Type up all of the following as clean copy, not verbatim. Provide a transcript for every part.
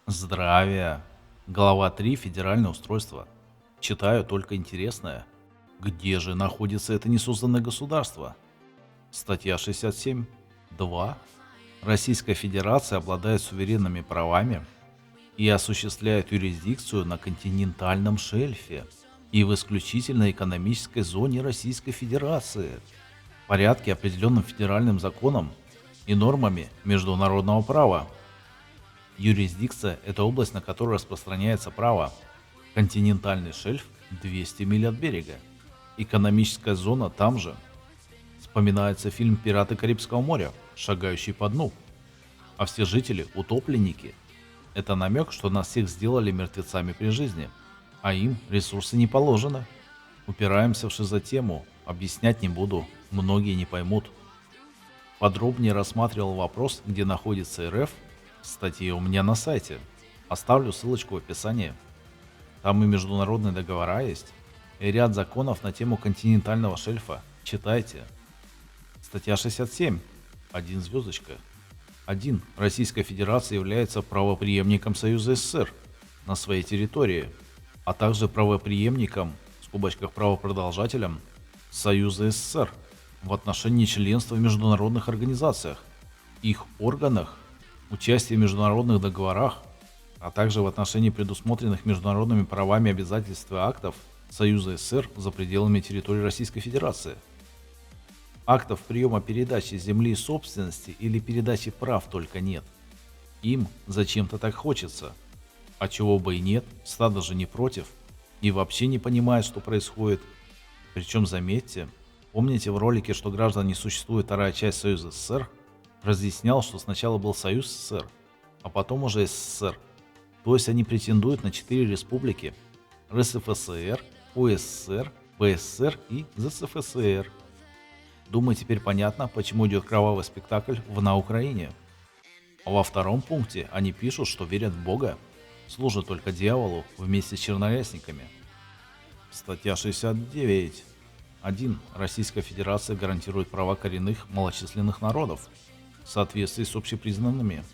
Здравия. Глава 3. Федеральное устройство. Читаю только интересное. Где же находится это несозданное государство? Статья 67. 2. Российская Федерация обладает суверенными правами и осуществляет юрисдикцию на континентальном шельфе и в исключительной экономической зоне Российской Федерации в порядке, определенным федеральным законом и нормами международного права. Юрисдикция – это область, на которую распространяется право. Континентальный шельф – 200 миль от берега. Экономическая зона там же. Вспоминается фильм «Пираты Карибского моря», шагающий по дну. А все жители – утопленники. Это намек, что нас всех сделали мертвецами при жизни, а им ресурсы не положено. Упираемся в шизотему, объяснять не буду, многие не поймут. Подробнее рассматривал вопрос, где находится РФ, в статье у меня на сайте. Оставлю ссылочку в описании. Там и международные договора есть, и ряд законов на тему континентального шельфа. Читайте. Статья 67. 1 звездочка. 1. Российская Федерация является правопреемником Союза СССР на своей территории, а также правопреемником, в скобочках правопродолжателем, Союза СССР в отношении членства в международных организациях, их органах, участия в международных договорах, а также в отношении предусмотренных международными правами обязательств и актов Союза СССР за пределами территории Российской Федерации. Актов приема передачи земли и собственности или передачи прав только нет. Им зачем-то так хочется. А чего бы и нет, стадо же не против и вообще не понимает, что происходит. Причем, заметьте, помните в ролике, что граждан не существует вторая часть Союза СССР, разъяснял, что сначала был Союз СССР, а потом уже СССР. То есть они претендуют на 4 республики: РСФСР, УССР, ПССР и ЗСФСР. Думаю, теперь понятно, почему идет кровавый спектакль на Украине. А во втором пункте они пишут, что верят в Бога, служат только дьяволу вместе с чернорясниками. Статья 69. 1. Российская Федерация гарантирует права коренных малочисленных народов в соответствии с общепризнанными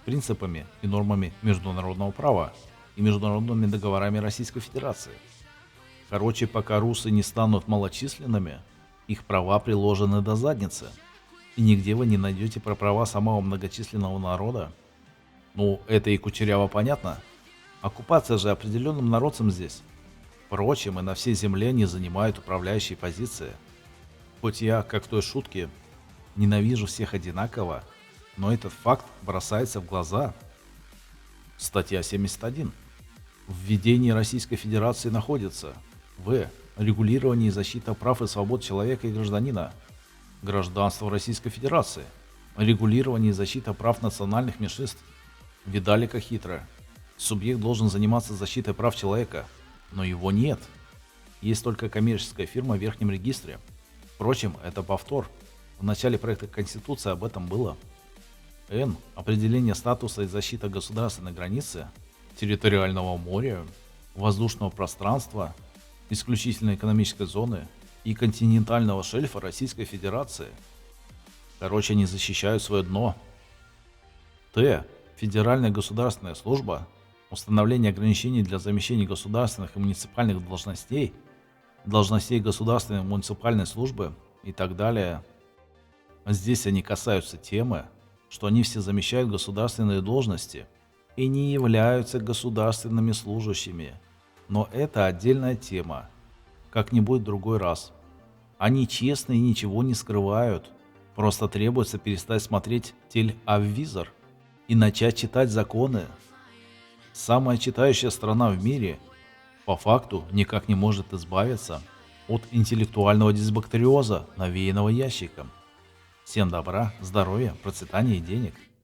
принципами и нормами международного права и международными договорами Российской Федерации. Короче, пока русы не станут малочисленными, их права приложены до задницы, и нигде вы не найдете про права самого многочисленного народа. Ну, это и кучеряво понятно. Оккупация же определенным народцем здесь. Впрочем, и на всей земле не занимают управляющие позиции. Хоть я, как в той шутке, ненавижу всех одинаково, но этот факт бросается в глаза. Статья 71. В ведении Российской Федерации находится в. Регулирование и защита прав и свобод человека и гражданина. Гражданство Российской Федерации. Регулирование и защита прав национальных меньшинств. Видали, как хитро. Субъект должен заниматься защитой прав человека, но его нет. Есть только коммерческая фирма в Верхнем регистре. Впрочем, это повтор. В начале проекта Конституции об этом было. Н. Определение статуса и защита государственной границы, территориального моря, воздушного пространства, исключительной экономической зоны и континентального шельфа Российской Федерации. Короче, они защищают свое дно. Т. Федеральная государственная служба, установление ограничений для замещения государственных и муниципальных должностей, должностей государственной и муниципальной службы и так далее. Здесь они касаются темы, что они все замещают государственные должности и не являются государственными служащими. Но это отдельная тема, как-нибудь в другой раз. Они честны и ничего не скрывают, просто требуется перестать смотреть телеавизор и начать читать законы. Самая читающая страна в мире по факту никак не может избавиться от интеллектуального дисбактериоза, навеянного ящиком. Всем добра, здоровья, процветания и денег.